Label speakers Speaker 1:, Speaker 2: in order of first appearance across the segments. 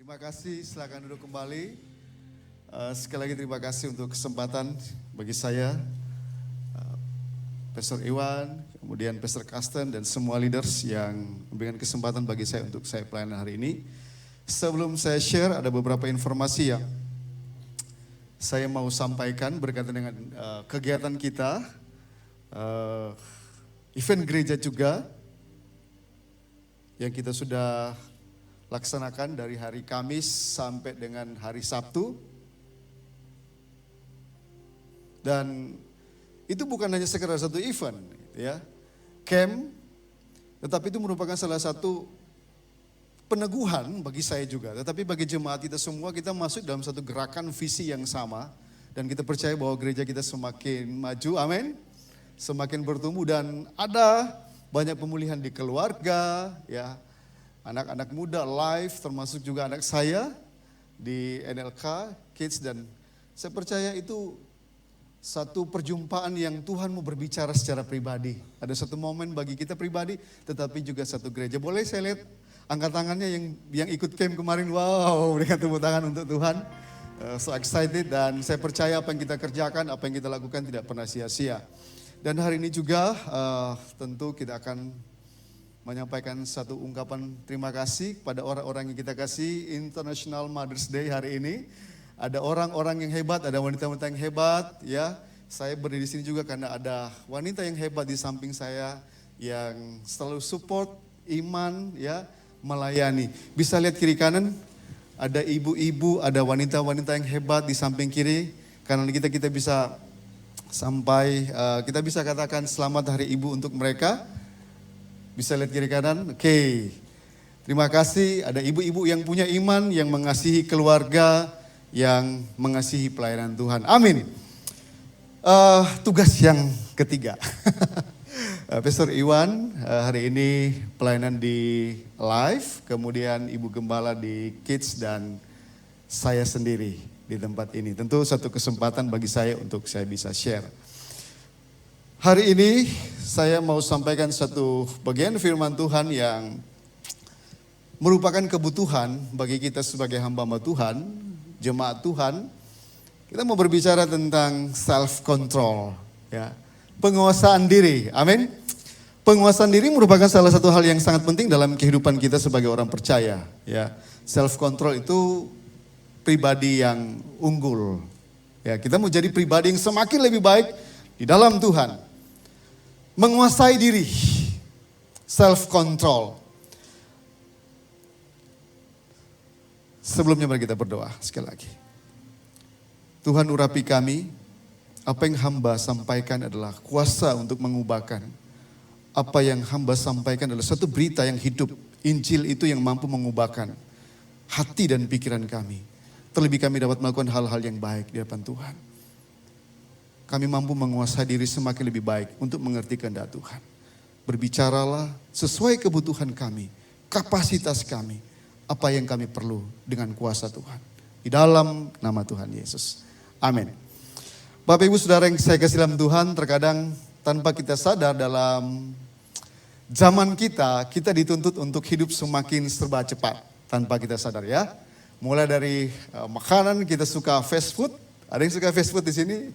Speaker 1: Terima kasih, silakan duduk kembali. Sekali lagi terima kasih untuk kesempatan bagi saya, Pastor Iwan, kemudian Pastor Kasten dan semua leaders yang memberikan kesempatan bagi saya untuk saya pelayanan hari ini. Sebelum saya share, ada beberapa informasi yang saya mau sampaikan berkaitan dengan kegiatan kita, event gereja juga yang kita sudah laksanakan dari hari Kamis sampai dengan hari Sabtu. Dan itu bukan hanya sekedar satu event, ya, camp, tetapi itu merupakan salah satu peneguhan bagi saya juga. Tetapi bagi jemaat kita semua, kita masuk dalam satu gerakan visi yang sama. Dan kita percaya bahwa gereja kita semakin maju, amin. Semakin bertumbuh dan ada banyak pemulihan di keluarga, ya. Anak-anak muda live, termasuk juga anak saya di NLK, Kids. Dan saya percaya itu satu perjumpaan yang Tuhan mau berbicara secara pribadi. Ada satu momen bagi kita pribadi, tetapi juga satu gereja. Boleh saya lihat angkat tangannya yang ikut camp kemarin. Wow, berikan tepuk tangan untuk Tuhan. So excited, dan saya percaya apa yang kita kerjakan, apa yang kita lakukan tidak pernah sia-sia. Dan hari ini juga tentu kita akan menyampaikan satu ungkapan terima kasih kepada orang-orang yang kita kasih. International Mother's Day hari ini. Ada orang-orang yang hebat, ada wanita-wanita yang hebat, ya. Saya berdiri di sini juga karena ada wanita yang hebat di samping saya yang selalu support, iman, ya, melayani. Bisa lihat kiri kanan, ada ibu-ibu, ada wanita-wanita yang hebat di samping kiri. Karena kita bisa sampai, kita bisa katakan selamat Hari Ibu untuk mereka. Bisa lihat kiri kanan, oke. Terima kasih, ada ibu-ibu yang punya iman, yang mengasihi keluarga, yang mengasihi pelayanan Tuhan. Amin. Tugas yang ketiga. Pastor Iwan hari ini pelayanan di live, kemudian Ibu Gembala di Kids, dan saya sendiri di tempat ini. Tentu satu kesempatan bagi saya untuk saya bisa share. Hari ini saya mau sampaikan satu bagian firman Tuhan yang merupakan kebutuhan bagi kita sebagai hamba-hamba Tuhan, jemaat Tuhan. Kita mau berbicara tentang self control, ya. Penguasaan diri. Amin. Penguasaan diri merupakan salah satu hal yang sangat penting dalam kehidupan kita sebagai orang percaya, ya. Self control itu pribadi yang unggul. Ya, kita mau jadi pribadi yang semakin lebih baik di dalam Tuhan. Menguasai diri. Self control. Sebelumnya mari kita berdoa sekali lagi. Tuhan urapi kami, apa yang hamba sampaikan adalah kuasa untuk mengubahkan. Apa yang hamba sampaikan adalah satu berita yang hidup. Injil itu yang mampu mengubahkan hati dan pikiran kami. Terlebih kami dapat melakukan hal-hal yang baik di hadapan Tuhan. Kami mampu menguasai diri semakin lebih baik untuk mengerti kehendak Tuhan. Berbicaralah sesuai kebutuhan kami, kapasitas kami. Apa yang kami perlu dengan kuasa Tuhan. Di dalam nama Tuhan Yesus. Amin. Bapak Ibu Saudara yang saya kasih dalam Tuhan, terkadang tanpa kita sadar dalam zaman kita dituntut untuk hidup semakin serba cepat. Tanpa kita sadar, ya. Mulai dari makanan, kita suka fast food. Ada yang suka fast food di sini?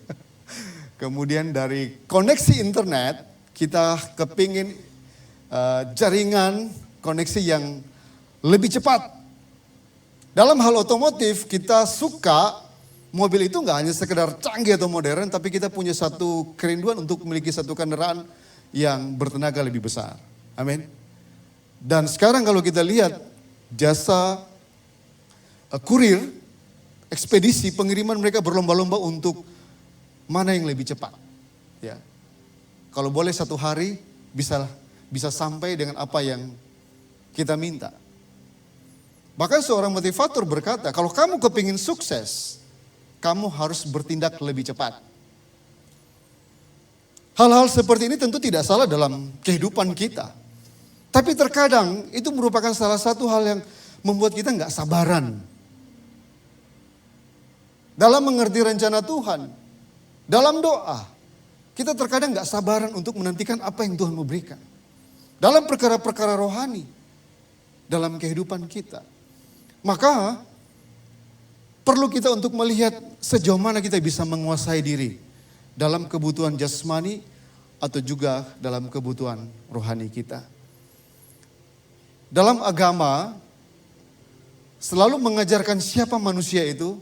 Speaker 1: Kemudian dari koneksi internet, kita kepingin jaringan koneksi yang lebih cepat. Dalam hal otomotif, kita suka mobil itu nggak hanya sekedar canggih atau modern, tapi kita punya satu kerinduan untuk memiliki satu kendaraan yang bertenaga lebih besar. Amin. Dan sekarang kalau kita lihat jasa kurir, ekspedisi, pengiriman, mereka berlomba-lomba untuk mana yang lebih cepat. Ya. Kalau boleh satu hari bisa sampai dengan apa yang kita minta. Bahkan seorang motivator berkata, kalau kamu kepingin sukses, kamu harus bertindak lebih cepat. Hal-hal seperti ini tentu tidak salah dalam kehidupan kita. Tapi terkadang itu merupakan salah satu hal yang membuat kita nggak sabaran. Dalam mengerti rencana Tuhan, dalam doa, kita terkadang nggak sabaran untuk menantikan apa yang Tuhan mau berikan. Dalam perkara-perkara rohani, dalam kehidupan kita. Maka perlu kita untuk melihat sejauh mana kita bisa menguasai diri dalam kebutuhan jasmani atau juga dalam kebutuhan rohani kita. Dalam agama selalu mengajarkan siapa manusia itu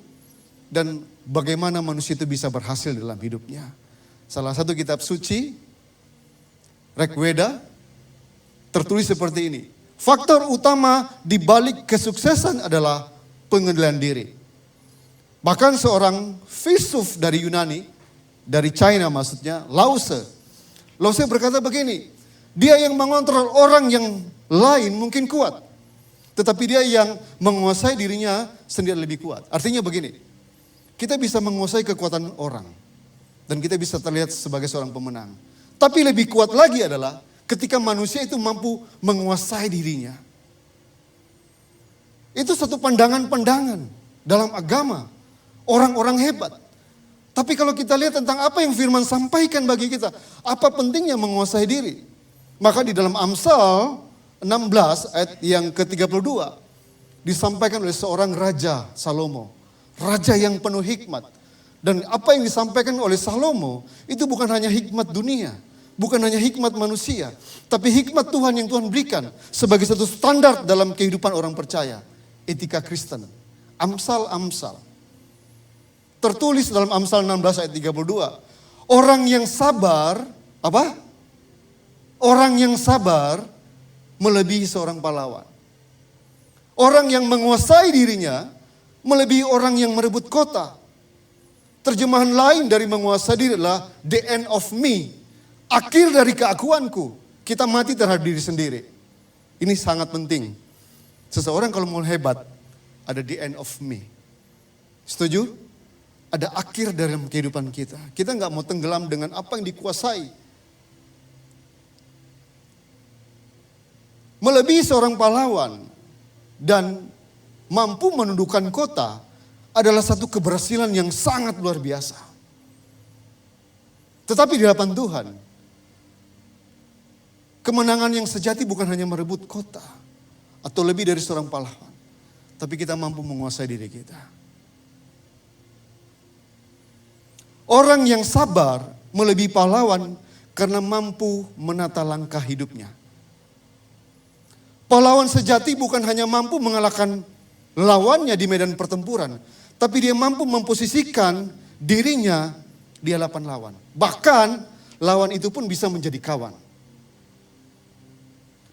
Speaker 1: dan bagaimana manusia itu bisa berhasil dalam hidupnya. Salah satu kitab suci, Rig Veda, tertulis seperti ini. Faktor utama di balik kesuksesan adalah pengendalian diri. Bahkan seorang filsuf dari Yunani, dari China maksudnya, Lao Tse berkata begini, dia yang mengontrol orang yang lain mungkin kuat, tetapi dia yang menguasai dirinya sendiri lebih kuat. Artinya begini, kita bisa menguasai kekuatan orang dan kita bisa terlihat sebagai seorang pemenang. Tapi lebih kuat lagi adalah ketika manusia itu mampu menguasai dirinya. Itu satu pandangan-pandangan dalam agama. Orang-orang hebat. Tapi kalau kita lihat tentang apa yang firman sampaikan bagi kita. Apa pentingnya menguasai diri. Maka di dalam Amsal 16 ayat yang ke-32. Disampaikan oleh seorang Raja Salomo. Raja yang penuh hikmat. Dan apa yang disampaikan oleh Salomo itu bukan hanya hikmat dunia. Bukan hanya hikmat manusia. Tapi hikmat Tuhan yang Tuhan berikan sebagai satu standar dalam kehidupan orang percaya. Etika Kristen. Amsal-amsal. Tertulis dalam Amsal 16 ayat 32. Orang yang sabar, apa? Orang yang sabar melebihi seorang pahlawan. Orang yang menguasai dirinya melebihi orang yang merebut kota. Terjemahan lain dari menguasai diri adalah the end of me. Akhir dari keakuanku. Kita mati terhadap diri sendiri. Ini sangat penting. Seseorang kalau mau hebat, ada the end of me. Setuju? Ada akhir dalam kehidupan kita. Kita nggak mau tenggelam dengan apa yang dikuasai. Melebihi seorang pahlawan dan mampu menundukkan kota adalah satu keberhasilan yang sangat luar biasa. Tetapi di hadapan Tuhan, kemenangan yang sejati bukan hanya merebut kota atau lebih dari seorang pahlawan, tapi kita mampu menguasai diri kita. Orang yang sabar melebihi pahlawan karena mampu menata langkah hidupnya. Pahlawan sejati bukan hanya mampu mengalahkan lawannya di medan pertempuran, tapi dia mampu memposisikan dirinya di hadapan lawan. Bahkan lawan itu pun bisa menjadi kawan.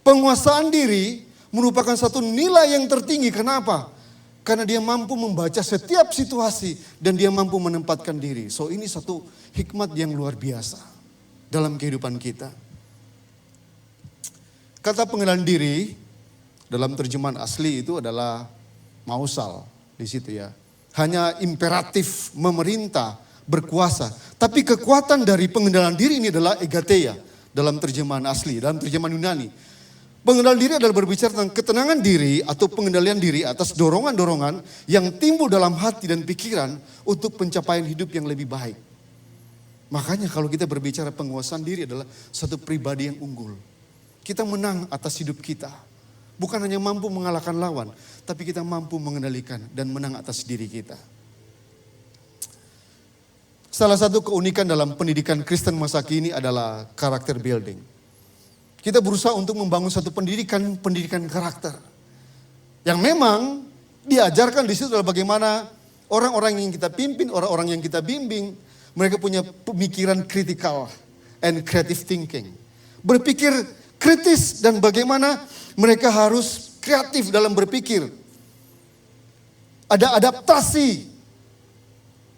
Speaker 1: Penguasaan diri merupakan satu nilai yang tertinggi. Kenapa? Karena dia mampu membaca setiap situasi dan dia mampu menempatkan diri. So ini satu hikmat yang luar biasa dalam kehidupan kita. Kata pengenalan diri dalam terjemahan asli itu adalah mausal di situ ya. Hanya imperatif, memerintah, berkuasa. Tapi kekuatan dari pengendalian diri ini adalah egateia dalam terjemahan asli, dalam terjemahan Yunani. Pengendalian diri adalah berbicara tentang ketenangan diri atau pengendalian diri atas dorongan-dorongan yang timbul dalam hati dan pikiran untuk pencapaian hidup yang lebih baik. Makanya kalau kita berbicara penguasaan diri adalah satu pribadi yang unggul. Kita menang atas hidup kita. Bukan hanya mampu mengalahkan lawan, tapi kita mampu mengendalikan dan menang atas diri kita. Salah satu keunikan dalam pendidikan Kristen masa kini adalah karakter building. Kita berusaha untuk membangun satu pendidikan karakter. Yang memang diajarkan di situ adalah bagaimana orang-orang yang kita pimpin, orang-orang yang kita bimbing, mereka punya pemikiran kritikal and creative thinking. Berpikir kritis dan bagaimana mereka harus kreatif dalam berpikir. Ada adaptasi,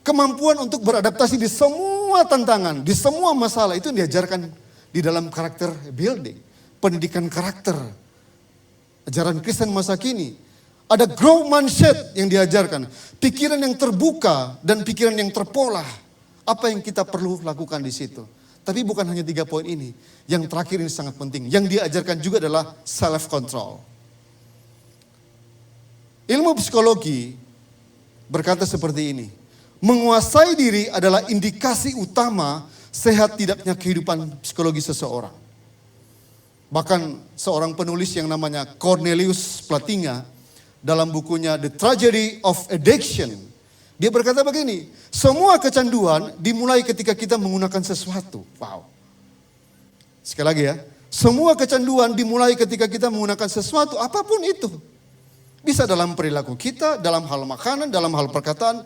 Speaker 1: kemampuan untuk beradaptasi di semua tantangan, di semua masalah itu diajarkan di dalam karakter building, pendidikan karakter. Ajaran Kristen masa kini. Ada growth mindset yang diajarkan. Pikiran yang terbuka dan pikiran yang terpola. Apa yang kita perlu lakukan di situ. Tapi bukan hanya 3 poin ini. Yang terakhir ini sangat penting. Yang diajarkan juga adalah self control. Ilmu psikologi berkata seperti ini. Menguasai diri adalah indikasi utama sehat tidaknya kehidupan psikologi seseorang. Bahkan seorang penulis yang namanya Cornelius Plantinga dalam bukunya The Tragedy of Addiction. Dia berkata begini, semua kecanduan dimulai ketika kita menggunakan sesuatu. Wow. Sekali lagi ya, semua kecanduan dimulai ketika kita menggunakan sesuatu, apapun itu. Bisa dalam perilaku kita, dalam hal makanan, dalam hal perkataan.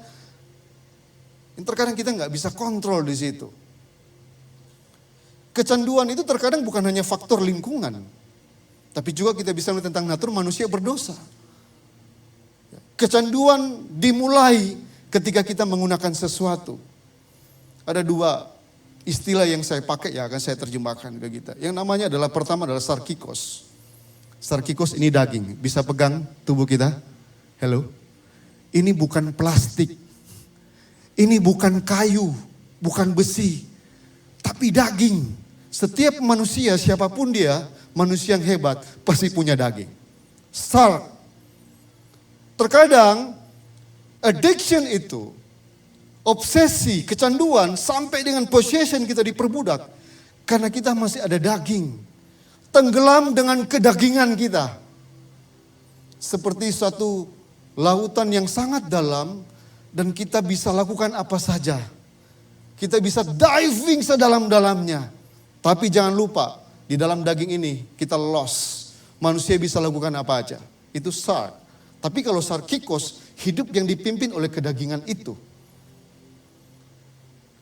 Speaker 1: Terkadang kita nggak bisa kontrol di situ. Kecanduan itu terkadang bukan hanya faktor lingkungan, tapi juga kita bisa melihat tentang natur manusia berdosa. Kecanduan dimulai ketika kita menggunakan sesuatu. Ada dua istilah yang saya pakai ya akan saya terjemahkan ke kita. Yang namanya adalah pertama adalah sarkikos. Sarkikos ini daging, bisa pegang tubuh kita. Hello. Ini bukan plastik. Ini bukan kayu, bukan besi, tapi daging. Setiap manusia, siapapun dia, manusia yang hebat, pasti punya daging. Sark. Terkadang, addiction itu, obsesi, kecanduan, sampai dengan possession kita diperbudak. Karena kita masih ada daging. Tenggelam dengan kedagingan kita. Seperti suatu lautan yang sangat dalam, dan kita bisa lakukan apa saja. Kita bisa diving sedalam-dalamnya. Tapi jangan lupa, di dalam daging ini kita lost. Manusia bisa lakukan apa aja. Itu sark. Tapi kalau sarkikos, hidup yang dipimpin oleh kedagingan itu.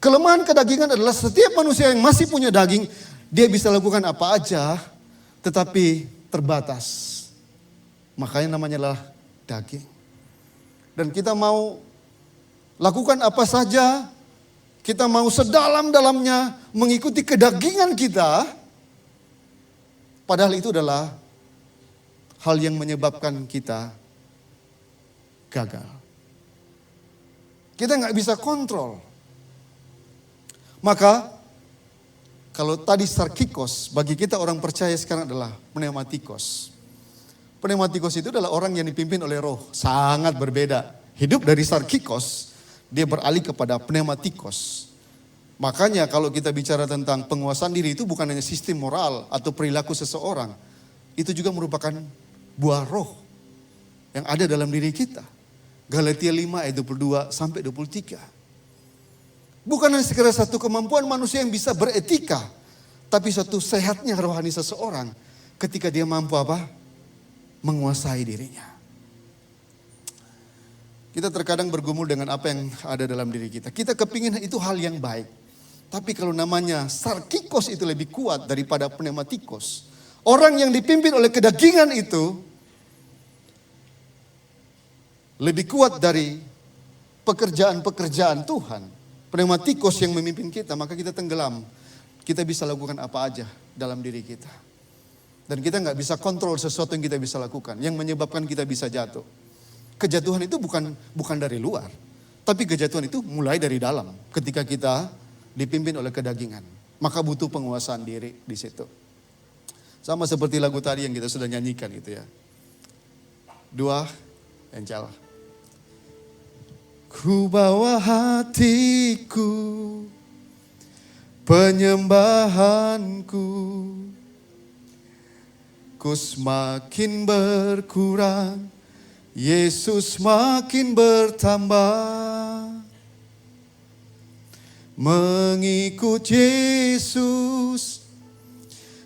Speaker 1: Kelemahan kedagingan adalah setiap manusia yang masih punya daging, dia bisa lakukan apa aja, tetapi terbatas. Makanya namanya adalah daging. Dan kita mau lakukan apa saja, kita mau sedalam-dalamnya mengikuti kedagingan kita, padahal itu adalah hal yang menyebabkan kita gagal. Kita nggak bisa kontrol. Maka kalau tadi sarkikos, bagi kita orang percaya sekarang adalah pneumatikos. Pneumatikos itu adalah orang yang dipimpin oleh roh, sangat berbeda. Hidup dari sarkikos, dia beralih kepada pneumatikos. Makanya kalau kita bicara tentang penguasaan diri itu bukan hanya sistem moral atau perilaku seseorang. Itu juga merupakan buah roh yang ada dalam diri kita. Galatia 5 ayat 22 sampai 23. Bukan hanya sekedar satu kemampuan manusia yang bisa beretika. Tapi satu sehatnya rohani seseorang ketika dia mampu apa? Menguasai dirinya. Kita terkadang bergumul dengan apa yang ada dalam diri kita. Kita kepingin itu hal yang baik. Tapi kalau namanya sarkikos itu lebih kuat daripada pneumatikos. Orang yang dipimpin oleh kedagingan itu lebih kuat dari pekerjaan-pekerjaan Tuhan. Pneumatikos yang memimpin kita, maka kita tenggelam. Kita bisa lakukan apa aja dalam diri kita. Dan kita nggak bisa kontrol sesuatu yang kita bisa lakukan. Yang menyebabkan kita bisa jatuh. Kejatuhan itu bukan dari luar. Tapi kejatuhan itu mulai dari dalam. Ketika kita dipimpin oleh kedagingan. Maka butuh penguasaan diri di situ. Sama seperti lagu tadi yang kita sudah nyanyikan gitu ya. Dua, Encel. Ku bawa hatiku, penyembahanku, ku semakin berkurang, Yesus makin bertambah. Mengikut Yesus,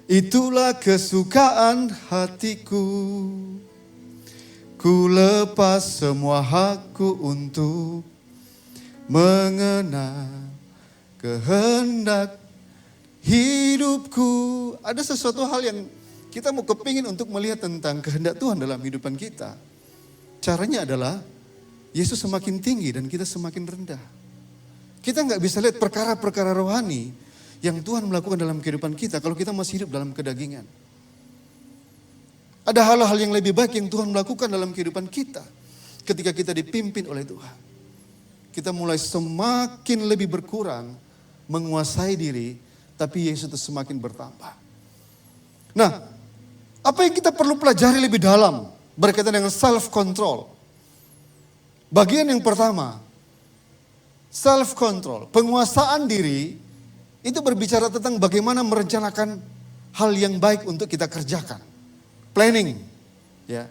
Speaker 1: itulah kesukaan hatiku. Ku lepas semua hakku untuk mengenal kehendak hidupku. Ada sesuatu hal yang kita mau kepingin untuk melihat tentang kehendak Tuhan dalam kehidupan kita. Caranya adalah Yesus semakin tinggi dan kita semakin rendah. Kita nggak bisa lihat perkara-perkara rohani yang Tuhan melakukan dalam kehidupan kita kalau kita masih hidup dalam kedagingan. Ada hal-hal yang lebih baik yang Tuhan melakukan dalam kehidupan kita ketika kita dipimpin oleh Tuhan. Kita mulai semakin lebih berkurang menguasai diri, tapi Yesus itu semakin bertambah. Nah, apa yang kita perlu pelajari lebih dalam berkaitan dengan self-control? Bagian yang pertama, self-control, penguasaan diri, itu berbicara tentang bagaimana merencanakan hal yang baik untuk kita kerjakan. Planning, ya.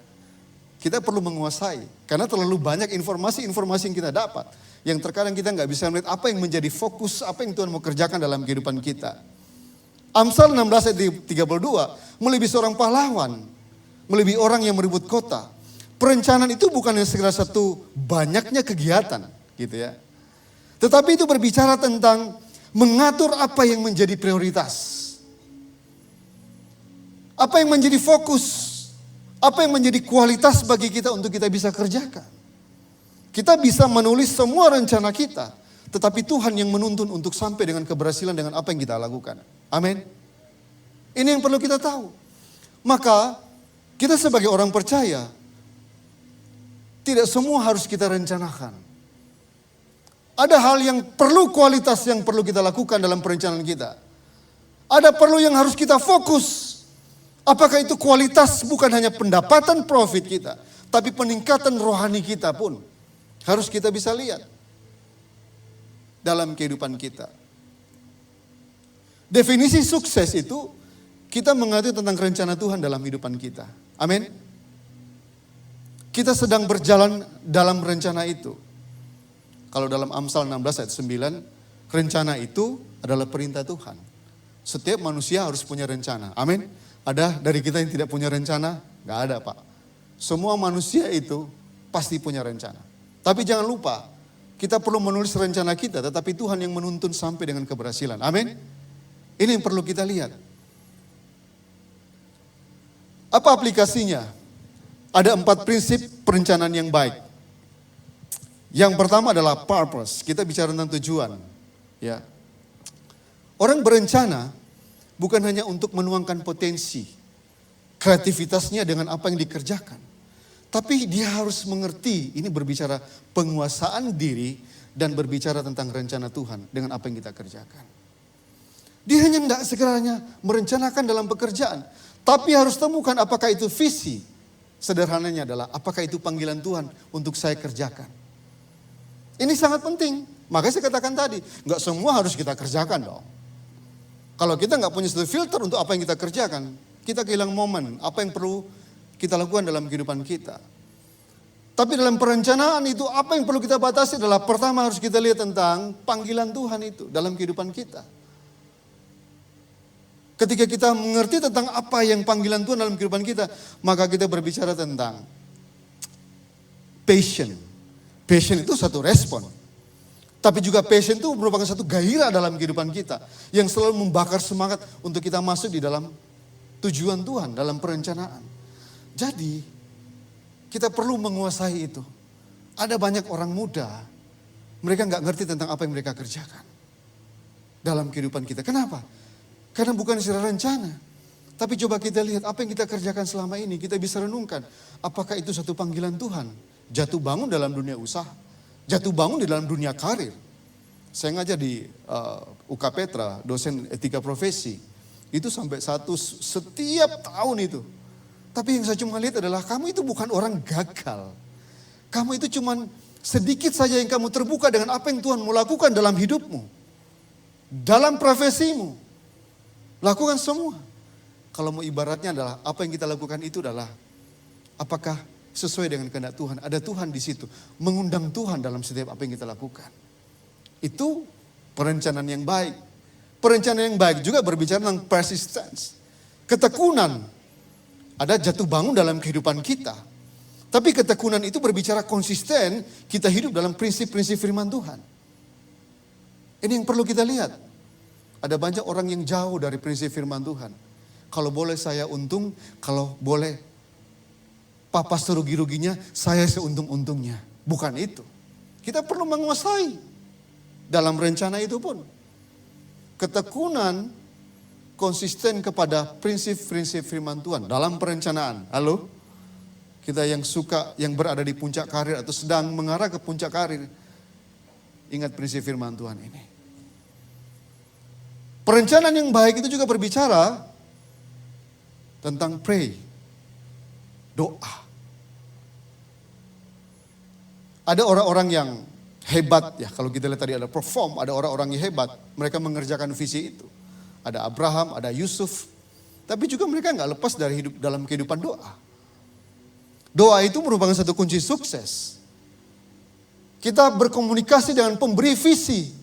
Speaker 1: Kita perlu menguasai. Karena terlalu banyak informasi-informasi yang kita dapat. Yang terkadang kita nggak bisa melihat apa yang menjadi fokus, apa yang Tuhan mau kerjakan dalam kehidupan kita. Amsal 16 ayat 32, melebihi seorang pahlawan, melebihi orang yang merebut kota. Perencanaan itu bukan segera satu banyaknya kegiatan, gitu ya. Tetapi itu berbicara tentang mengatur apa yang menjadi prioritas. Apa yang menjadi fokus, apa yang menjadi kualitas bagi kita untuk kita bisa kerjakan. Kita bisa menulis semua rencana kita, tetapi Tuhan yang menuntun untuk sampai dengan keberhasilan dengan apa yang kita lakukan. Amin. Ini yang perlu kita tahu. Maka kita sebagai orang percaya, tidak semua harus kita rencanakan. Ada hal yang perlu, kualitas yang perlu kita lakukan dalam perencanaan kita. Ada perlu yang harus kita fokus. Apakah itu kualitas bukan hanya pendapatan profit kita, tapi peningkatan rohani kita pun harus kita bisa lihat dalam kehidupan kita. Definisi sukses itu kita mengerti tentang rencana Tuhan dalam kehidupan kita. Amin. Kita sedang berjalan dalam rencana itu. Kalau dalam Amsal 16 ayat 9, rencana itu adalah perintah Tuhan. Setiap manusia harus punya rencana. Amin. Ada dari kita yang tidak punya rencana? Gak ada, Pak. Semua manusia itu pasti punya rencana. Tapi jangan lupa, kita perlu menulis rencana kita, tetapi Tuhan yang menuntun sampai dengan keberhasilan. Amin. Ini yang perlu kita lihat. Apa aplikasinya? Ada 4 prinsip perencanaan yang baik. Yang pertama adalah purpose. Kita bicara tentang tujuan. Ya. Orang berencana bukan hanya untuk menuangkan potensi, kreativitasnya dengan apa yang dikerjakan. Tapi dia harus mengerti, ini berbicara penguasaan diri dan berbicara tentang rencana Tuhan dengan apa yang kita kerjakan. Dia hanya tidak segeranya merencanakan dalam pekerjaan. Tapi harus temukan apakah itu visi. Sederhananya adalah apakah itu panggilan Tuhan untuk saya kerjakan. Ini sangat penting. Makanya saya katakan tadi, nggak semua harus kita kerjakan dong. Kalau kita nggak punya satu filter untuk apa yang kita kerjakan, kita kehilangan momen. Apa yang perlu kita lakukan dalam kehidupan kita. Tapi dalam perencanaan itu apa yang perlu kita batasi adalah pertama harus kita lihat tentang panggilan Tuhan itu dalam kehidupan kita. Ketika kita mengerti tentang apa yang panggilan Tuhan dalam kehidupan kita, maka kita berbicara tentang passion. Passion itu satu respon. Tapi juga passion itu merupakan satu gairah dalam kehidupan kita. Yang selalu membakar semangat untuk kita masuk di dalam tujuan Tuhan, dalam perencanaan. Jadi, kita perlu menguasai itu. Ada banyak orang muda, mereka nggak ngerti tentang apa yang mereka kerjakan dalam kehidupan kita. Kenapa? Karena bukan secara rencana. Tapi coba kita lihat apa yang kita kerjakan selama ini. Kita bisa renungkan. Apakah itu satu panggilan Tuhan? Jatuh bangun dalam dunia usaha. Jatuh bangun di dalam dunia karir. Saya ngajar di UK Petra, dosen etika profesi. Itu sampai setiap tahun itu. Tapi yang saya cuma lihat adalah kamu itu bukan orang gagal. Kamu itu cuma sedikit saja yang kamu terbuka dengan apa yang Tuhan mau lakukan dalam hidupmu. Dalam profesimu. Lakukan semua. Kalau mau ibaratnya adalah apa yang kita lakukan itu adalah apakah sesuai dengan kehendak Tuhan. Ada Tuhan di situ. Mengundang Tuhan dalam setiap apa yang kita lakukan. Itu perencanaan yang baik. Perencanaan yang baik juga berbicara tentang persistence. Ketekunan. Ada jatuh bangun dalam kehidupan kita. Tapi ketekunan itu berbicara konsisten. Kita hidup dalam prinsip-prinsip firman Tuhan. Ini yang perlu kita lihat. Ada banyak orang yang jauh dari prinsip firman Tuhan. Kalau boleh saya untung, kalau boleh papa serugi-ruginya, saya seuntung-untungnya. Bukan itu. Kita perlu menguasai dalam rencana itu pun. Ketekunan konsisten kepada prinsip-prinsip firman Tuhan dalam perencanaan. Halo? Kita yang suka, yang berada di puncak karir atau sedang mengarah ke puncak karir. Ingat prinsip firman Tuhan ini. Perencanaan yang baik itu juga berbicara tentang pray, doa. Ada orang-orang yang hebat ya, kalau kita lihat tadi ada perform, ada orang-orang yang hebat, mereka mengerjakan visi itu. Ada Abraham, ada Yusuf, tapi juga mereka nggak lepas dari hidup dalam kehidupan doa. Doa itu merupakan satu kunci sukses. Kita berkomunikasi dengan pemberi visi.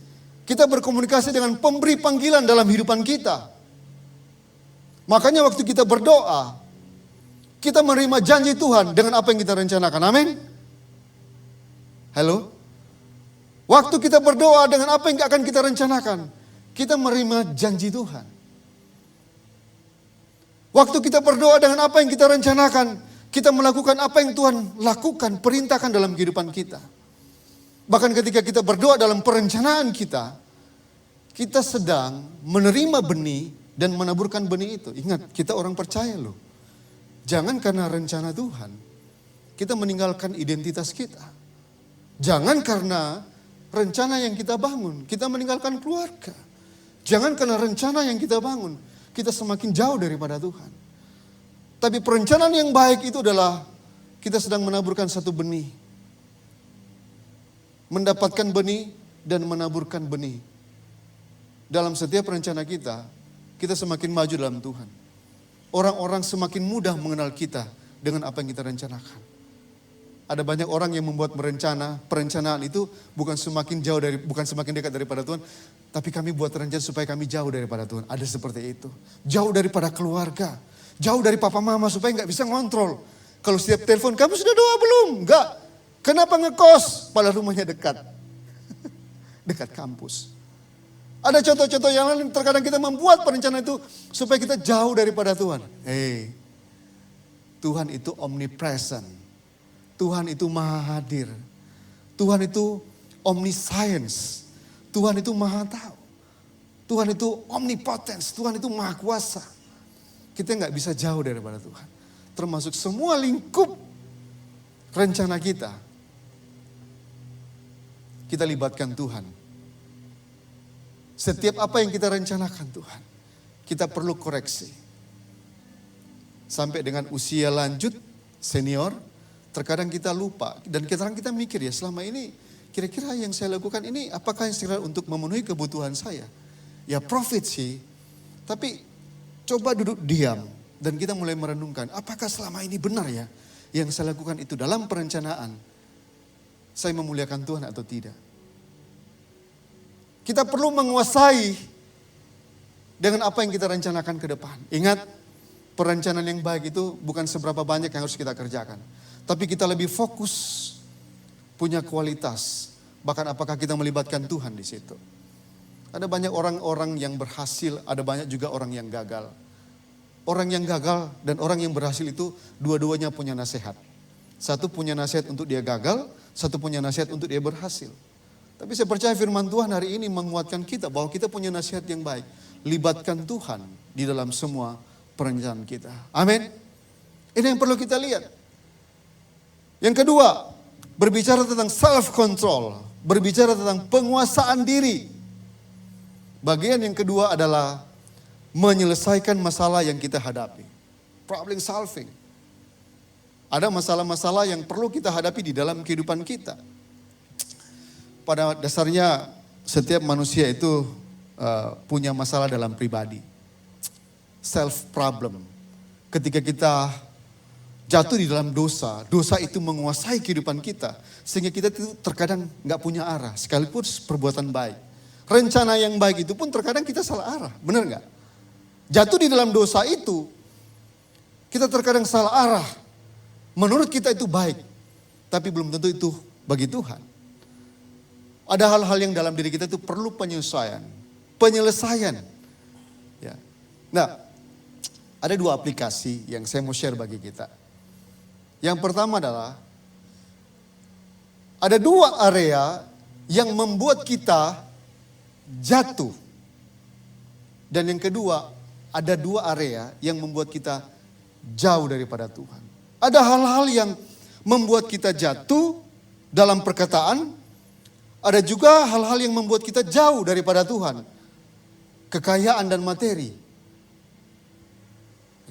Speaker 1: Kita berkomunikasi dengan pemberi panggilan dalam kehidupan kita. Makanya waktu kita berdoa, kita menerima janji Tuhan dengan apa yang kita rencanakan. Amin. Halo? Waktu kita berdoa dengan apa yang akan kita rencanakan, kita menerima janji Tuhan. Waktu kita berdoa dengan apa yang kita rencanakan, kita melakukan apa yang Tuhan lakukan, perintahkan dalam kehidupan kita. Bahkan ketika kita berdoa dalam perencanaan kita sedang menerima benih dan menaburkan benih itu. Ingat, kita orang percaya loh. Jangan karena rencana Tuhan, kita meninggalkan identitas kita. Jangan karena rencana yang kita bangun, kita meninggalkan keluarga. Jangan karena rencana yang kita bangun, kita semakin jauh daripada Tuhan. Tapi perencanaan yang baik itu adalah kita sedang menaburkan satu benih. Mendapatkan benih dan menaburkan benih. Dalam setiap rencana kita semakin maju dalam Tuhan. Orang-orang semakin mudah mengenal kita dengan apa yang kita rencanakan. Ada banyak orang yang membuat perencanaan itu bukan semakin dekat daripada Tuhan, tapi kami buat rencana supaya kami jauh daripada Tuhan. Ada seperti itu. Jauh daripada keluarga, jauh dari papa mama supaya nggak bisa ngontrol. Kalau setiap telepon, kamu sudah doa belum? Enggak. Kenapa ngekos? Padahal rumahnya dekat. Dekat kampus. Ada contoh-contoh yang lain, terkadang kita membuat perencanaan itu supaya kita jauh daripada Tuhan. Tuhan itu omnipresent. Tuhan itu maha hadir. Tuhan itu omniscience. Tuhan itu maha tahu. Tuhan itu omnipotence. Tuhan itu maha kuasa. Kita nggak bisa jauh daripada Tuhan. Termasuk semua lingkup rencana kita. Kita libatkan Tuhan. Setiap apa yang kita rencanakan Tuhan, kita perlu koreksi. Sampai dengan usia lanjut, senior, terkadang kita lupa. Dan kadang kita mikir ya, selama ini kira-kira yang saya lakukan ini apakah yang sekiranya untuk memenuhi kebutuhan saya? Ya profit sih, tapi coba duduk diam. Dan kita mulai merenungkan, apakah selama ini benar ya yang saya lakukan itu dalam perencanaan saya memuliakan Tuhan atau tidak? Kita perlu menguasai dengan apa yang kita rencanakan ke depan. Ingat, perencanaan yang baik itu bukan seberapa banyak yang harus kita kerjakan. Tapi kita lebih fokus, punya kualitas. Bahkan apakah kita melibatkan Tuhan di situ. Ada banyak orang-orang yang berhasil, ada banyak juga orang yang gagal. Orang yang gagal dan orang yang berhasil itu dua-duanya punya nasihat. Satu punya nasihat untuk dia gagal, satu punya nasihat untuk dia berhasil. Tapi saya percaya firman Tuhan hari ini menguatkan kita bahwa kita punya nasihat yang baik. Libatkan Tuhan di dalam semua perencanaan kita. Amin. Ini yang perlu kita lihat. Yang kedua, berbicara tentang self-control. Berbicara tentang penguasaan diri. Bagian yang kedua adalah menyelesaikan masalah yang kita hadapi. Problem solving. Ada masalah-masalah yang perlu kita hadapi di dalam kehidupan kita. Pada dasarnya setiap manusia itu punya masalah dalam pribadi. Self problem. Ketika kita jatuh di dalam dosa, dosa itu menguasai kehidupan kita. Sehingga kita itu terkadang gak punya arah, sekalipun perbuatan baik. Rencana yang baik itu pun terkadang kita salah arah, benar gak? Jatuh di dalam dosa itu, kita terkadang salah arah. Menurut kita itu baik, tapi belum tentu itu bagi Tuhan. Ada hal-hal yang dalam diri kita itu perlu penyelesaian. Ya. Nah, ada dua aplikasi yang saya mau share bagi kita. Yang pertama adalah, ada dua area yang membuat kita jatuh. Dan yang kedua, ada dua area yang membuat kita jauh daripada Tuhan. Ada hal-hal yang membuat kita jatuh dalam perkataan. Ada juga hal-hal yang membuat kita jauh daripada Tuhan. Kekayaan dan materi.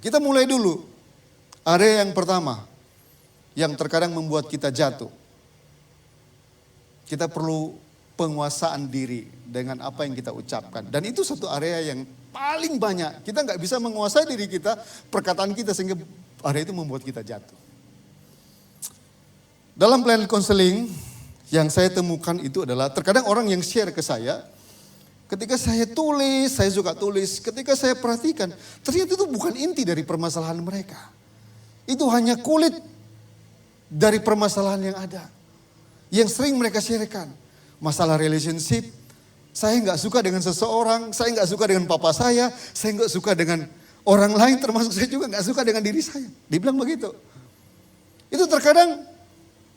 Speaker 1: Kita mulai dulu. Area yang pertama. Yang terkadang membuat kita jatuh. Kita perlu penguasaan diri dengan apa yang kita ucapkan. Dan itu satu area yang paling banyak. Kita nggak bisa menguasai diri kita, perkataan kita, sehingga area itu membuat kita jatuh. Dalam pelayanan konseling yang saya temukan itu adalah terkadang orang yang share ke saya, ketika saya tulis, saya suka tulis, ketika saya perhatikan, ternyata itu bukan inti dari permasalahan mereka. Itu hanya kulit dari permasalahan yang ada. Yang sering mereka sharekan. Masalah relationship, saya nggak suka dengan seseorang, saya nggak suka dengan papa saya nggak suka dengan orang lain, termasuk saya juga nggak suka dengan diri saya. Dibilang begitu. Itu terkadang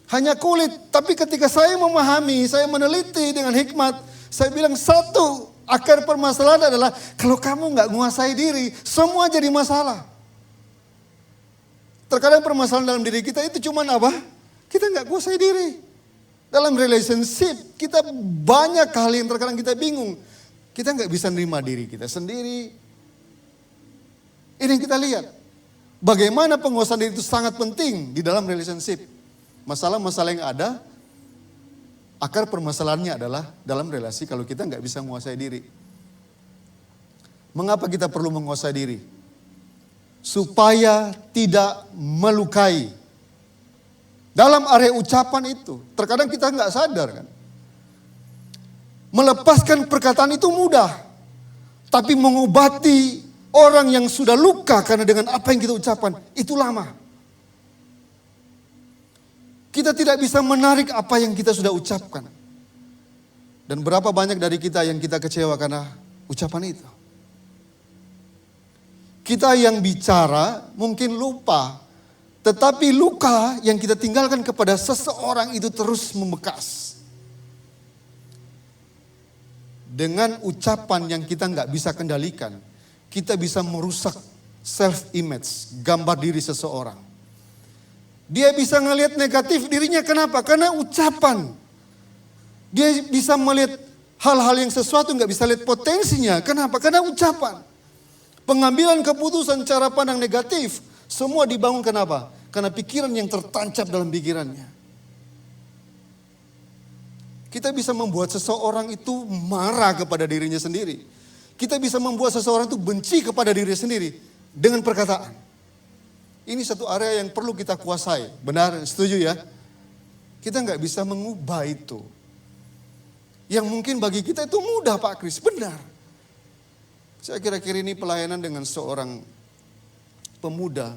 Speaker 1: hanya kulit, tapi ketika saya memahami, saya meneliti dengan hikmat, saya bilang satu akar permasalahan adalah kalau kamu nggak menguasai diri, semua jadi masalah. Terkadang permasalahan dalam diri kita itu cuma apa? Kita nggak kuasai diri. Dalam relationship kita banyak hal yang terkadang kita bingung. Kita nggak bisa nerima diri kita sendiri. Ini yang kita lihat. Bagaimana penguasaan diri itu sangat penting di dalam relationship. Masalah-masalah yang ada, akar permasalahannya adalah dalam relasi kalau kita nggak bisa menguasai diri. Mengapa kita perlu menguasai diri? Supaya tidak melukai. Dalam area ucapan itu, terkadang kita nggak sadar kan. Melepaskan perkataan itu mudah. Tapi mengobati orang yang sudah luka karena dengan apa yang kita ucapkan, itu lama. Kita tidak bisa menarik apa yang kita sudah ucapkan. Dan berapa banyak dari kita yang kita kecewa karena ucapan itu. Kita yang bicara mungkin lupa. Tetapi luka yang kita tinggalkan kepada seseorang itu terus membekas. Dengan ucapan yang kita nggak bisa kendalikan, kita bisa merusak self-image, gambar diri seseorang. Dia bisa ngelihat negatif dirinya, kenapa? Karena ucapan. Dia bisa melihat hal-hal yang sesuatu nggak bisa lihat potensinya, kenapa? Karena ucapan. Pengambilan keputusan cara pandang negatif, semua dibangun kenapa? Karena pikiran yang tertancap dalam pikirannya. Kita bisa membuat seseorang itu marah kepada dirinya sendiri. Kita bisa membuat seseorang itu benci kepada diri sendiri dengan perkataan. Ini satu area yang perlu kita kuasai. Benar, setuju ya? Kita nggak bisa mengubah itu. Yang mungkin bagi kita itu mudah Pak Kris, benar. Saya kira-kira ini pelayanan dengan seorang pemuda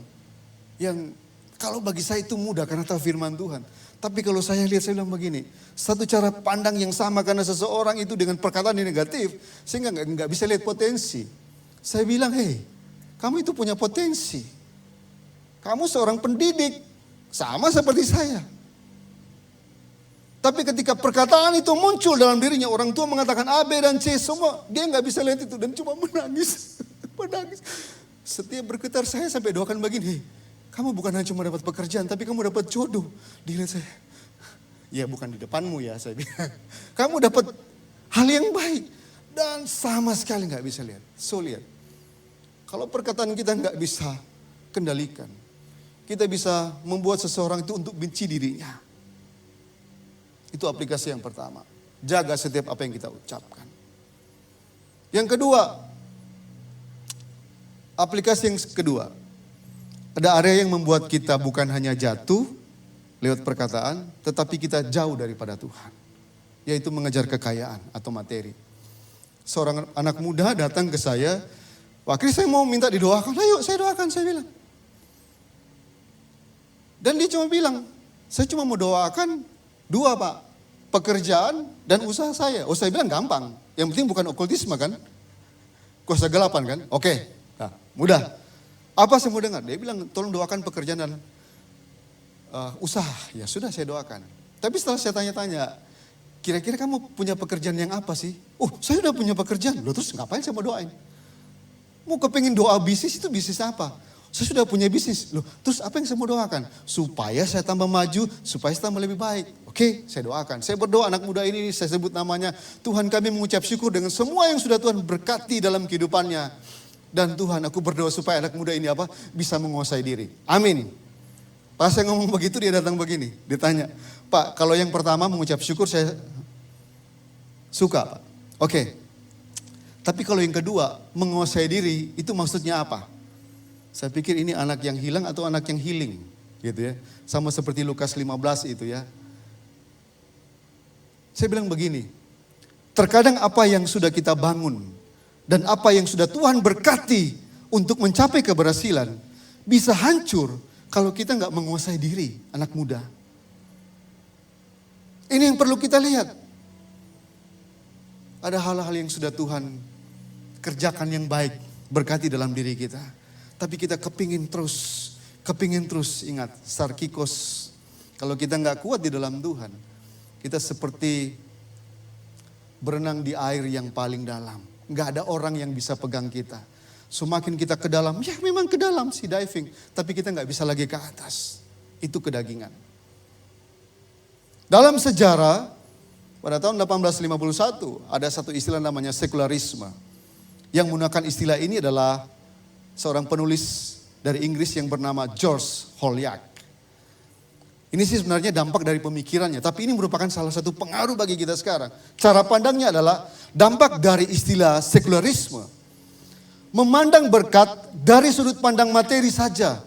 Speaker 1: yang kalau bagi saya itu mudah karena tahu firman Tuhan. Tapi kalau saya lihat, saya bilang begini, satu cara pandang yang sama karena seseorang itu dengan perkataan yang negatif, sehingga nggak bisa lihat potensi. Saya bilang, hei, kamu itu punya potensi. Kamu seorang pendidik, sama seperti saya. Tapi ketika perkataan itu muncul dalam dirinya, orang tua mengatakan A, B, dan C, semua dia nggak bisa lihat itu dan cuma menangis, menangis. Setiap bergetar saya sampai doakan begini, hei, kamu bukan hanya cuma dapat pekerjaan, tapi kamu dapat jodoh. Dilihat saya, ya bukan di depanmu ya, saya bilang. Kamu dapat hal yang baik dan sama sekali nggak bisa lihat. So lihat, kalau perkataan kita nggak bisa kendalikan, kita bisa membuat seseorang itu untuk benci dirinya. Itu aplikasi yang pertama. Jaga setiap apa yang kita ucapkan. Yang kedua, aplikasi yang kedua. Ada area yang membuat kita bukan hanya jatuh lewat perkataan, tetapi kita jauh daripada Tuhan. Yaitu mengejar kekayaan atau materi. Seorang anak muda datang ke saya, Pak Kris, saya mau minta didoakan. Ayo saya doakan, saya bilang. Dan dia cuma bilang, saya cuma mau doakan 2 Pak, pekerjaan dan usaha saya. Oh saya bilang gampang, yang penting bukan okultisme kan. Kuasa gelapan kan, oke. Nah, mudah. Apa saya mau dengar? Dia bilang tolong doakan pekerjaan dan usaha. Ya sudah saya doakan. Tapi setelah saya tanya-tanya, kira-kira kamu punya pekerjaan yang apa sih? Oh saya udah punya pekerjaan. Loh terus ngapain saya mau doain? Mau kepingin doa bisnis itu bisnis apa? Saya sudah punya bisnis. Loh, terus apa yang saya mau doakan? Supaya saya tambah maju, supaya saya tambah lebih baik. Oke, saya doakan. Saya berdoa anak muda ini, saya sebut namanya. Tuhan kami mengucap syukur dengan semua yang sudah Tuhan berkati dalam kehidupannya. Dan Tuhan aku berdoa supaya anak muda ini apa? Bisa menguasai diri. Amin. Pas saya ngomong begitu dia datang begini. Dia tanya, Pak kalau yang pertama mengucap syukur saya suka Pak. Oke. Tapi kalau yang kedua menguasai diri itu maksudnya apa? Saya pikir ini anak yang hilang atau anak yang healing. Gitu ya. Sama seperti Lukas 15 itu ya. Saya bilang begini, terkadang apa yang sudah kita bangun dan apa yang sudah Tuhan berkati untuk mencapai keberhasilan bisa hancur kalau kita nggak menguasai diri, anak muda. Ini yang perlu kita lihat. Ada hal-hal yang sudah Tuhan kerjakan yang baik, berkati dalam diri kita. Tapi kita kepingin terus ingat, sarkikos. Kalau kita nggak kuat di dalam Tuhan, kita seperti berenang di air yang paling dalam. Nggak ada orang yang bisa pegang kita. Semakin kita ke dalam, ya memang ke dalam sih diving. Tapi kita nggak bisa lagi ke atas. Itu kedagingan. Dalam sejarah, pada tahun 1851 ada satu istilah namanya sekularisme. Yang menggunakan istilah ini adalah seorang penulis dari Inggris yang bernama George Holyoake. Ini sih sebenarnya dampak dari pemikirannya, tapi ini merupakan salah satu pengaruh bagi kita sekarang. Cara pandangnya adalah dampak dari istilah sekularisme. Memandang berkat dari sudut pandang materi saja.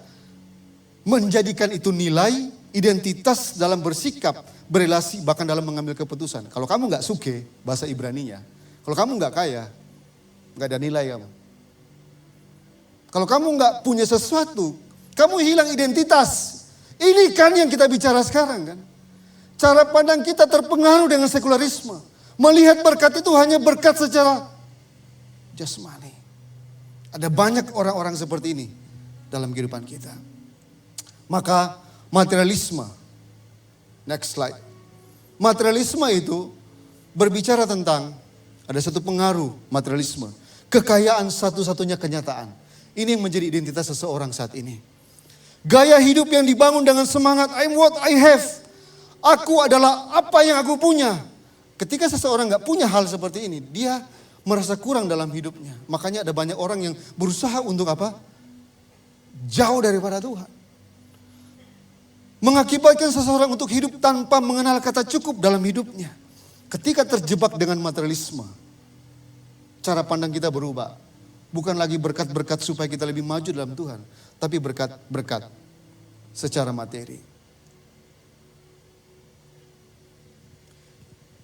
Speaker 1: Menjadikan itu nilai, identitas dalam bersikap, berelasi, bahkan dalam mengambil keputusan. Kalau kamu gak suke, bahasa Ibraninya. Kalau kamu gak kaya, gak ada nilai kamu. Kalau kamu gak punya sesuatu, kamu hilang identitas. Ini kan yang kita bicara sekarang kan. Cara pandang kita terpengaruh dengan sekularisme. Melihat berkat itu hanya berkat secara jasmani. Ada banyak orang-orang seperti ini dalam kehidupan kita. Maka materialisme. Next slide. Materialisme itu berbicara tentang ada satu pengaruh materialisme. Kekayaan satu-satunya kenyataan. Ini yang menjadi identitas seseorang saat ini. Gaya hidup yang dibangun dengan semangat, I'm what I have. Aku adalah apa yang aku punya. Ketika seseorang gak punya hal seperti ini, dia merasa kurang dalam hidupnya. Makanya ada banyak orang yang berusaha untuk apa? Jauh daripada Tuhan. Mengakibatkan seseorang untuk hidup tanpa mengenal kata cukup dalam hidupnya. Ketika terjebak dengan materialisme, cara pandang kita berubah. Bukan lagi berkat-berkat supaya kita lebih maju dalam Tuhan. Tapi berkat-berkat secara materi.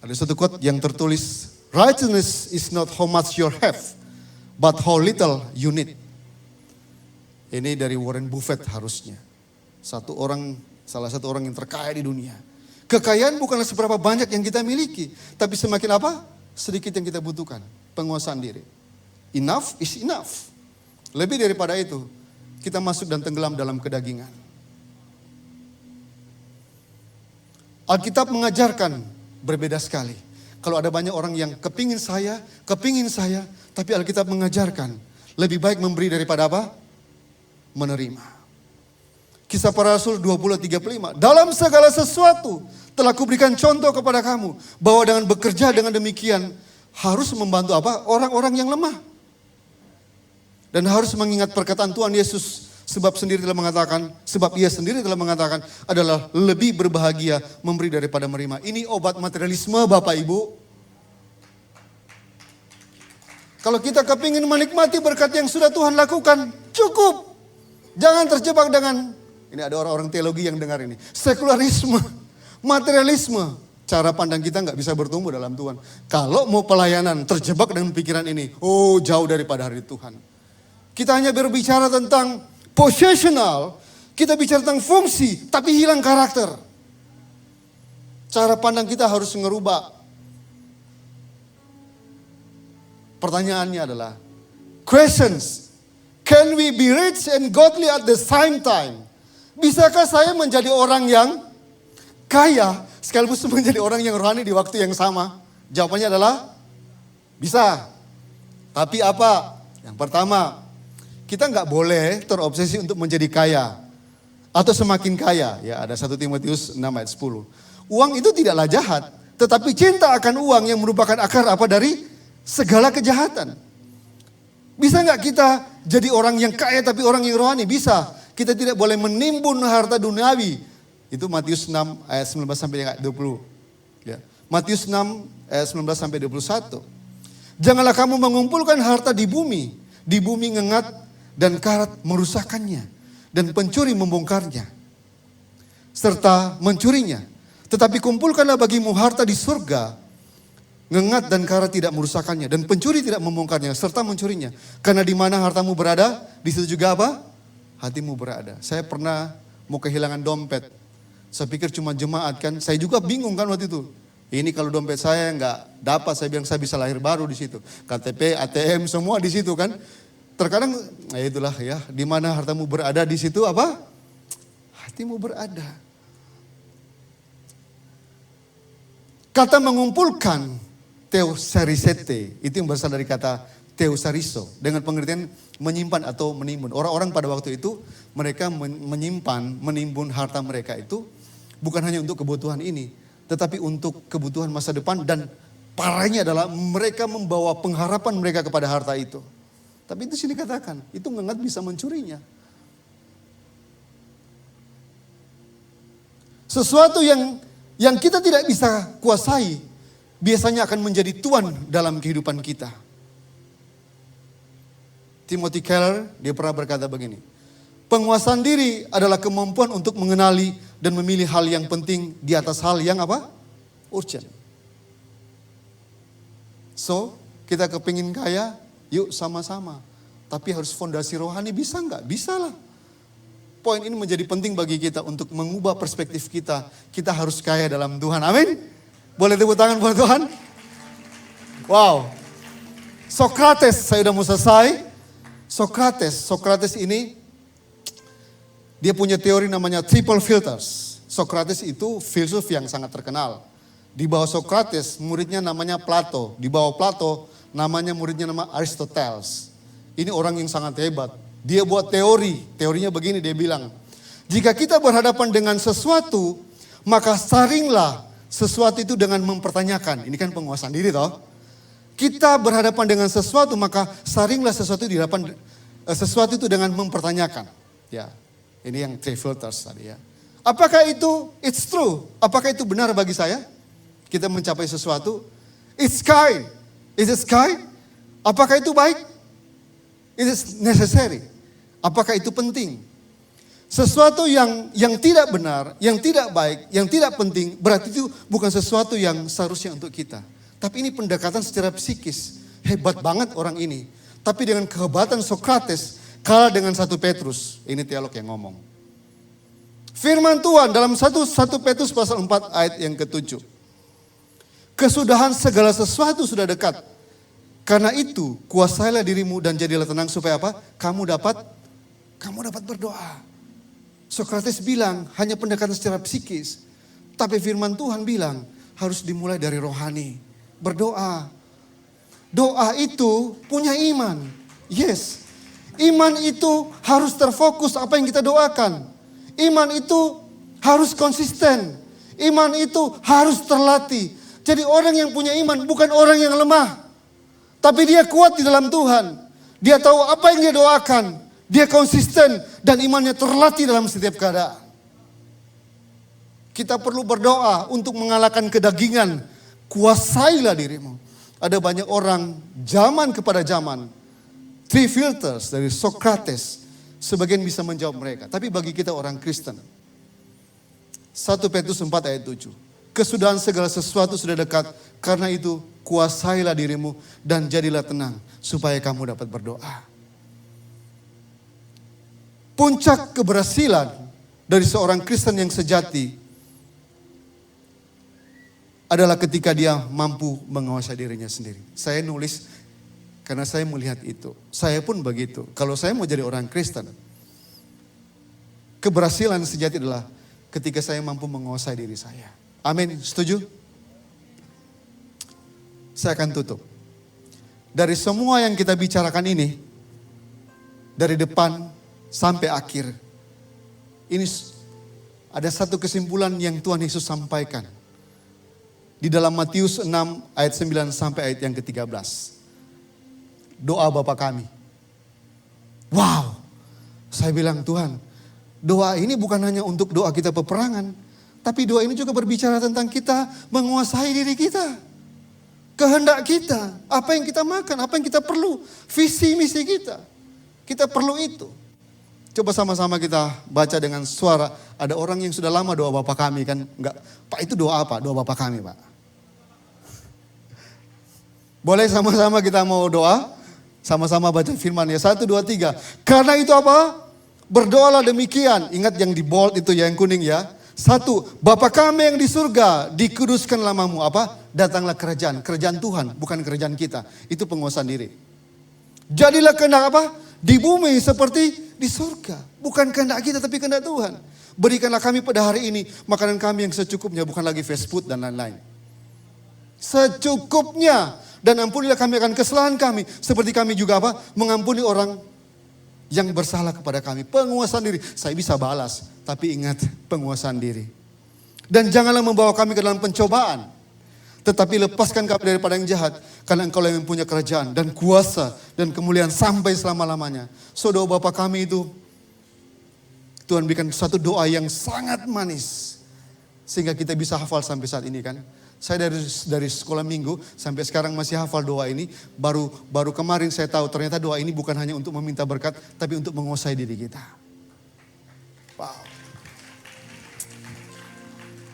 Speaker 1: Ada satu quote yang tertulis, righteousness is not how much you have, but how little you need. Ini dari Warren Buffett harusnya. Salah satu orang yang terkaya di dunia. Kekayaan bukanlah seberapa banyak yang kita miliki. Tapi semakin apa? Sedikit yang kita butuhkan. Penguasaan diri. Enough is enough. Lebih daripada itu, kita masuk dan tenggelam dalam kedagingan. Alkitab mengajarkan berbeda sekali. Kalau ada banyak orang yang kepingin saya, tapi Alkitab mengajarkan lebih baik memberi daripada apa? Menerima. Kisah Para Rasul 20:35. Dalam segala sesuatu telah kuberikan contoh kepada kamu bahwa dengan bekerja dengan demikian harus membantu apa? Orang-orang yang lemah. Dan harus mengingat perkataan Tuhan Yesus. Sebab ia sendiri telah mengatakan adalah lebih berbahagia memberi daripada menerima. Ini obat materialisme Bapak Ibu. Kalau kita kepingin menikmati berkat yang sudah Tuhan lakukan, cukup. Jangan terjebak dengan, ini ada orang-orang teologi yang dengar ini. Sekularisme, materialisme. Cara pandang kita nggak bisa bertumbuh dalam Tuhan. Kalau mau pelayanan terjebak dengan pikiran ini, jauh daripada hari Tuhan. Kita hanya berbicara tentang positional, kita bicara tentang fungsi, tapi hilang karakter. Cara pandang kita harus ngerubah. Pertanyaannya adalah, questions, can we be rich and godly at the same time? Bisakah saya menjadi orang yang kaya, sekaligus menjadi orang yang rohani di waktu yang sama? Jawabannya adalah, bisa. Tapi apa? Yang pertama, kita nggak boleh terobsesi untuk menjadi kaya atau semakin kaya. Ya, ada 1 Timotius 6 ayat 10. Uang itu tidaklah jahat, tetapi cinta akan uang yang merupakan akar apa dari segala kejahatan. Bisa nggak kita jadi orang yang kaya tapi orang yang rohani? Bisa. Kita tidak boleh menimbun harta duniawi. Itu Matius 6 ayat 19 sampai 20. Ya. Matius 6 ayat 19 sampai 21. Janganlah kamu mengumpulkan harta di bumi ngengat dan karat merusakkannya, dan pencuri membongkarnya. serta mencurinya. Tetapi kumpulkanlah bagimu harta di surga, ngengat dan kara tidak merusakkannya, dan pencuri tidak membongkarnya serta mencurinya. Karena di mana hartamu berada, di situ juga apa? Hatimu berada. Saya pernah mau kehilangan dompet. Saya pikir cuma jemaat kan. Saya juga bingung kan waktu itu. Ini kalau dompet saya nggak dapat, saya bilang saya bisa lahir baru di situ. KTP, ATM semua di situ kan. Terkadang, ya itulah ya. Di mana hartamu berada, di situ apa? Hatimu berada. Kata mengumpulkan, theosarisete, itu yang berasal dari kata theosariso, dengan pengertian menyimpan atau menimbun. Orang-orang pada waktu itu, mereka menyimpan, menimbun harta mereka itu, bukan hanya untuk kebutuhan ini, tetapi untuk kebutuhan masa depan, dan parahnya adalah mereka membawa pengharapan mereka kepada harta itu. Tapi itu sini katakan, itu ngengat bisa mencurinya. Sesuatu yang kita tidak bisa kuasai, biasanya akan menjadi tuan dalam kehidupan kita. Timothy Keller, dia pernah berkata begini, penguasaan diri adalah kemampuan untuk mengenali dan memilih hal yang penting di atas hal yang apa? Urgent. So, kita kepingin kaya, yuk sama-sama. Tapi harus fondasi rohani, bisa nggak? Bisa lah. Poin ini menjadi penting bagi kita untuk mengubah perspektif kita. Kita harus kaya dalam Tuhan. Amin. Boleh tepuk tangan buat Tuhan? Wow. Sokrates, saya udah mau selesai. Sokrates ini, dia punya teori namanya triple filters. Sokrates itu filsuf yang sangat terkenal. Di bawah Sokrates, muridnya namanya Plato. Di bawah Plato, namanya muridnya nama Aristoteles. Ini orang yang sangat hebat. Dia buat teorinya begini, dia bilang, jika kita berhadapan dengan sesuatu, maka saringlah sesuatu itu dengan mempertanyakan. Ini kan penguasaan diri toh. Kita berhadapan dengan sesuatu, maka saringlah sesuatu itu dengan mempertanyakan. Ya, ini yang three filters tadi ya. Apakah itu it's true? Apakah itu benar bagi saya? Kita mencapai sesuatu. It's kind. Is it kind? Apakah itu baik? It is necessary. Apakah itu penting? Sesuatu yang tidak benar, yang tidak baik, yang tidak penting, berarti itu bukan sesuatu yang seharusnya untuk kita. Tapi ini pendekatan secara psikis. Hebat banget orang ini. Tapi dengan kehebatan Sokrates, kalah dengan 1 Petrus. Ini teolog yang ngomong. Firman Tuhan dalam 1 Petrus pasal 4 ayat yang ke-7. Kesudahan segala sesuatu sudah dekat. Karena itu, kuasailah dirimu dan jadilah tenang supaya apa? Kamu dapat berdoa. Sokrates bilang hanya pendekatan secara psikis. Tapi firman Tuhan bilang harus dimulai dari rohani. Berdoa. Doa itu punya iman. Yes. Iman itu harus terfokus apa yang kita doakan. Iman itu harus konsisten. Iman itu harus terlatih. Jadi orang yang punya iman bukan orang yang lemah. Tapi dia kuat di dalam Tuhan. Dia tahu apa yang dia doakan. Dia konsisten dan imannya terlatih dalam setiap keadaan. Kita perlu berdoa untuk mengalahkan kedagingan. Kuasailah dirimu. Ada banyak orang zaman kepada zaman. Three filters dari Sokrates. Sebagian bisa menjawab mereka. Tapi bagi kita orang Kristen. 1 Petrus 4 ayat 7. Kesudahan segala sesuatu sudah dekat. Karena itu kuasailah dirimu dan jadilah tenang. Supaya kamu dapat berdoa. Puncak keberhasilan dari seorang Kristen yang sejati adalah ketika dia mampu menguasai dirinya sendiri. Saya nulis karena saya melihat itu. Saya pun begitu. Kalau saya mau jadi orang Kristen, keberhasilan sejati adalah ketika saya mampu menguasai diri saya. Amin, setuju? Saya akan tutup. Dari semua yang kita bicarakan ini, dari depan sampai akhir, ini ada satu kesimpulan yang Tuhan Yesus sampaikan. Di dalam Matius 6 ayat 9 sampai ayat yang ke-13. Doa Bapa kami. Wow, saya bilang Tuhan, doa ini bukan hanya untuk doa kita peperangan. Tapi doa ini juga berbicara tentang kita menguasai diri kita. Kehendak kita, apa yang kita makan, apa yang kita perlu. Visi misi kita, kita perlu itu. Coba sama-sama kita baca dengan suara. Ada orang yang sudah lama doa Bapa kami kan. Enggak, Pak itu doa apa? Doa Bapa kami Pak. Boleh sama-sama kita mau doa? Sama-sama baca firman ya. 1, 2, 3. Karena itu apa? Berdoalah demikian. Ingat yang di bold itu yang kuning ya. 1, Bapa kami yang di surga, dikuduskan namamu. Apa? Datanglah kerajaan. Kerajaan Tuhan, bukan kerajaan kita. Itu penguasaan diri. Jadilah kehendak apa? Di bumi seperti di surga. Bukan kehendak kita tapi kehendak Tuhan. Berikanlah kami pada hari ini makanan kami yang secukupnya. Bukan lagi fast food dan lain-lain. Secukupnya. Dan ampunilah kami akan kesalahan kami. Seperti kami juga apa? Mengampuni orang yang bersalah kepada kami. Penguasaan diri. Saya bisa balas. Tapi ingat penguasaan diri. Dan janganlah membawa kami ke dalam pencobaan. Tetapi lepaskan kami daripada yang jahat. Karena engkau yang mempunyai kerajaan dan kuasa dan kemuliaan sampai selama-lamanya. So doa Bapa kami itu. Tuhan berikan satu doa yang sangat manis. Sehingga kita bisa hafal sampai saat ini kan. Saya dari sekolah minggu sampai sekarang masih hafal doa ini. Baru kemarin saya tahu ternyata doa ini bukan hanya untuk meminta berkat. Tapi untuk menguasai diri kita. Wow.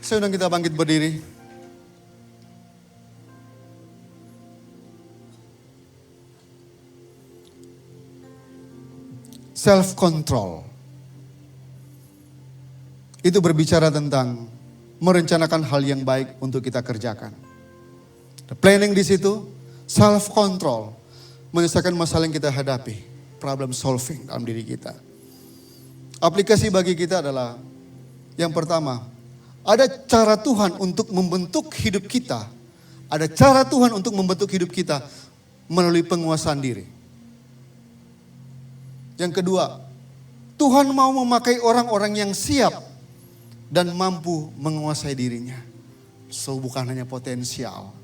Speaker 1: Saya undang kita bangkit berdiri. Self-control. Itu berbicara tentang merencanakan hal yang baik untuk kita kerjakan. The planning di situ, self-control. Menyelesaikan masalah yang kita hadapi. Problem solving dalam diri kita. Aplikasi bagi kita adalah, yang pertama, ada cara Tuhan untuk membentuk hidup kita. Ada cara Tuhan untuk membentuk hidup kita melalui penguasaan diri. Yang kedua, Tuhan mau memakai orang-orang yang siap dan mampu menguasai dirinya. So bukan hanya potensial.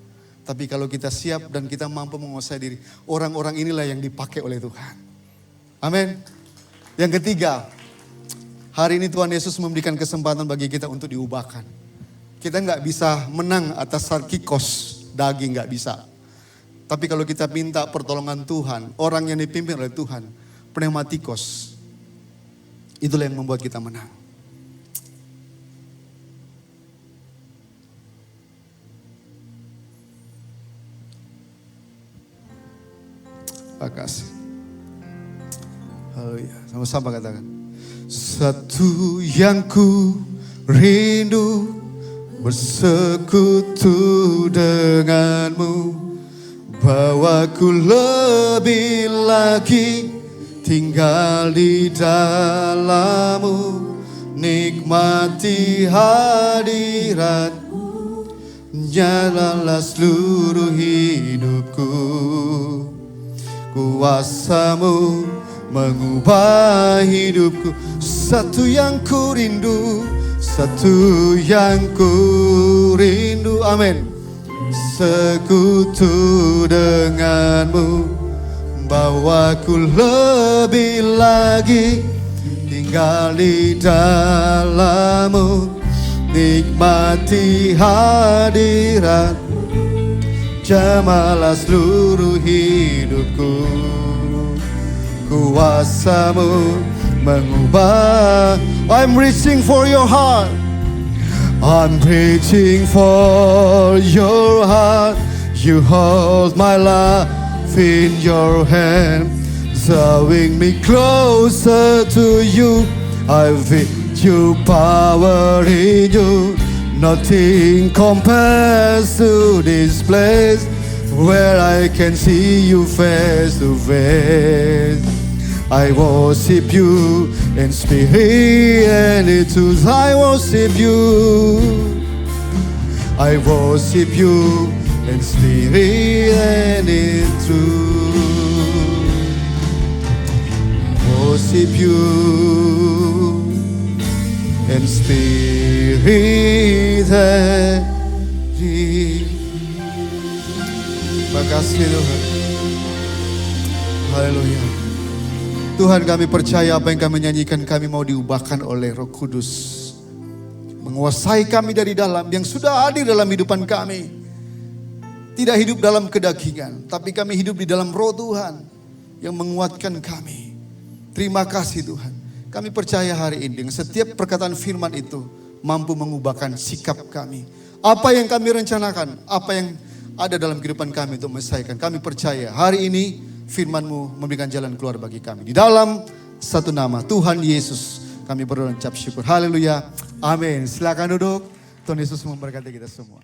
Speaker 1: Tapi kalau kita siap dan kita mampu menguasai diri. Orang-orang inilah yang dipakai oleh Tuhan. Amin. Yang ketiga. Hari ini Tuhan Yesus memberikan kesempatan bagi kita untuk diubahkan. Kita nggak bisa menang atas sarkikos. Daging nggak bisa. Tapi kalau kita minta pertolongan Tuhan. Orang yang dipimpin oleh Tuhan. Pneumatikos. Itulah yang membuat kita menang. Terima kasih. Haleluya. Sama-sama katakan. Satu yang ku rindu bersekutu denganmu. Bawaku lebih lagi tinggal di dalammu. Nikmati hadiratmu. Nyalalah seluruh hidupku. Kuasamu mengubah hidupku. Satu yang ku rindu. Satu yang ku rindu. Amin. Sekutu denganmu. Bawaku lebih lagi tinggal di dalammu. Nikmati hadiratmu. Jamalah seluruh hidupku. Kuasamu mengubah. I'm reaching for your heart. I'm reaching for your heart. You hold my life in your hand, drawing me closer to you. I feel your power in you. Nothing compares to this place where I can see you face to face. I worship you in spirit and in truth. I worship you. I worship you in spirit and in truth. Worship you in spirit and in. Terima kasih Tuhan. Haleluya. Tuhan, kami percaya apa yang kami nyanyikan, kami mau diubahkan oleh Roh Kudus. Menguasai kami dari dalam, yang sudah hadir dalam hidupan kami. Tidak hidup dalam kedagingan, tapi kami hidup di dalam Roh Tuhan yang menguatkan kami. Terima kasih Tuhan. Kami percaya hari ini dengan setiap perkataan firman itu mampu mengubahkan sikap kami. Apa yang kami rencanakan, apa yang ada dalam kehidupan kami untuk menyelesaikan. Kami percaya hari ini firman-Mu memberikan jalan keluar bagi kami. Di dalam satu nama Tuhan Yesus kami berdoa dan ucap syukur. Haleluya. Amin. Silakan duduk. Tuhan Yesus memberkati kita semua.